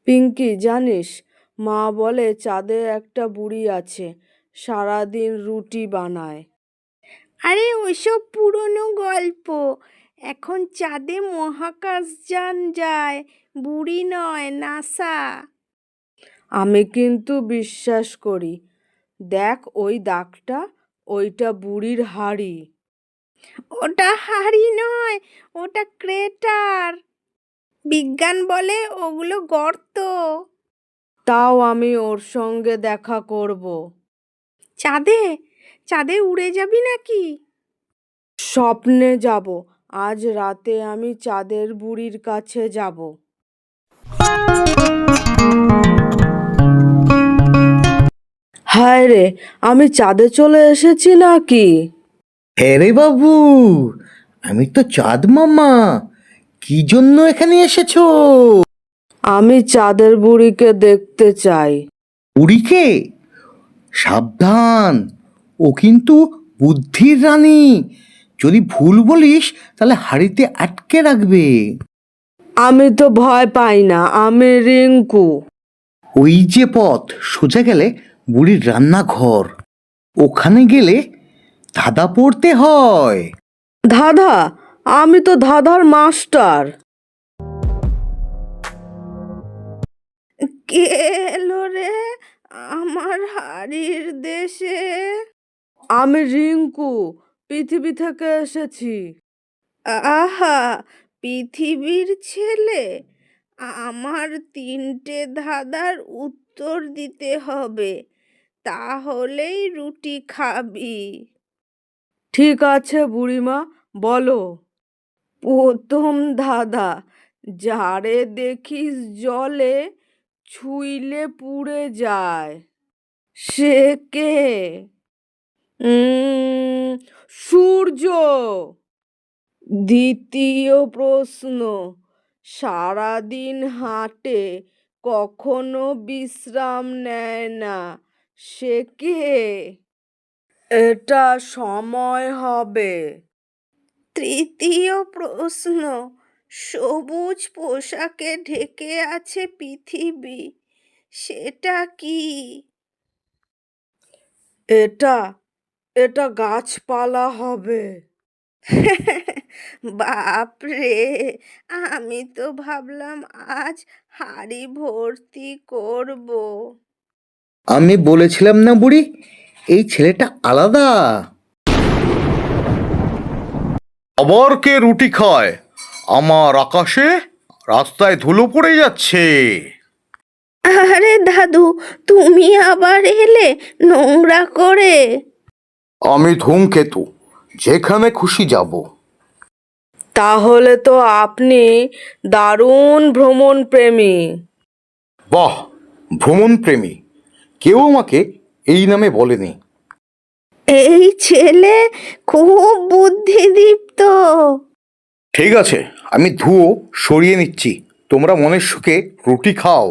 পিঙ্কি, জানিস, মা বলে চাঁদে একটা বুড়ি আছে, সারাদিন রুটি বানায়। আরে ওইসব পুরনো গল্প। এখন চাঁদে মহাকাশযান যায়, বুড়ি নয়, নাসা। আমি কিন্তু বিশ্বাস করি। দেখ ওই দাগটা, ওইটা বুড়ির হাড়ি। ওটা হাড়ি নয়, ওটা ক্রেটার। বিজ্ঞান বলে ওগুলো গর্ত। তাও আমি ওর সঙ্গে দেখা করব। চাঁদে চাঁদে উড়ে যাবি নাকি? স্বপ্নে যাব। আজ রাতে আমি চাঁদের বুড়ির কাছে যাব। হায় রে, আমি চাঁদে চলে এসেছি নাকি? হ্যাঁ রে বাবু, আমি তো চাঁদ মামা। কি জন্য এখানে এসেছো? আমি চাঁদের বুড়িকে দেখতে চাই। বুড়িকে? সাবধান, ও কিন্তু বুদ্ধির রানী। যদি ভুল বলিস তাহলে হাড়িতে আটকে রাখবে। আমি তো ভয় পাই না, আমি রিঙ্কু। ওই যে পথ সোজা গেলে বুড়ির রান্নাঘর, ওখানে গেলে ধাঁধা পড়তে হয়। ধাঁধা? আমি তো ধাঁধার মাস্টার। কে এলো রে আমার হাড়ির দেশে? আমি রিঙ্কু, পৃথিবী থেকে এসেছি। আহা, পৃথিবীর ছেলে। আমার 3টে ধাঁধার উত্তর দিতে হবে, তাহলেই রুটি খাবি। ঠিক আছে বুড়িমা, বলো। প্রথম ধাঁধা, যারে দেখিস জলে, ছুঁইলে পুড়ে যায়, সে কে? সূর্য। দ্বিতীয় প্রশ্ন, সারাদিন হাঁটে, কখনো বিশ্রাম নেয় না, সে কে? এটা সময় হবে। তৃতীয় প্রশ্ন, সবুজ পোশাকে ঢেকে আছে পৃথিবী, সেটা কি? এটা এটা গাছপালা হবে। বাপরে, আমি তো ভাবলাম আজ হাড়ি ভর্তি করব। আমি বলেছিলাম না বুড়ি, এই ছেলেটা আলাদা। আবার কে রুটি খায়? আমার আকাশে রাস্তায় ধুলো পড়ে যাচ্ছে। আরে দাদু, তুমি আবার এলে নোংরা করে? আমি ধূমকেতু, যেখানে খুশি যাব। তাহলে তো আপনি দারুণ ভ্রমণ প্রেমী। বাহ, ভ্রমণ প্রেমী! কেউ আমাকে এই নামে বলেনি। এই ছেলে খুব বুদ্ধিদীপ্ত। ঠিক আছে, আমি ধুয়ো সরিয়ে নিচ্ছি, তোমরা মনের সুখে রুটি খাও।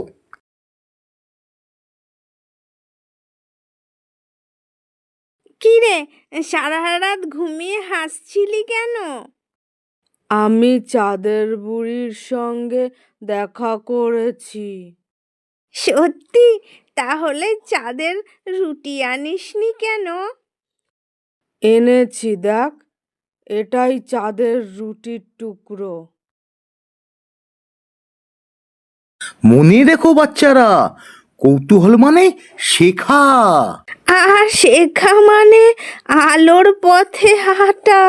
কি রে, সারা রাত ঘুমিয়ে হাসছিলি কেন? আমি চাঁদের বুড়ির সঙ্গে দেখা করেছি। সত্যি? তাহলে চাঁদের রুটি আনিসনি কেন? এনেছি, দেখ, এটাই চাঁদের রুটির টুকরো। মনে রেখো বাচ্চারা, কৌতূহল মানে শেখা। আর শেখা মানে আলোর পথে হাঁটা।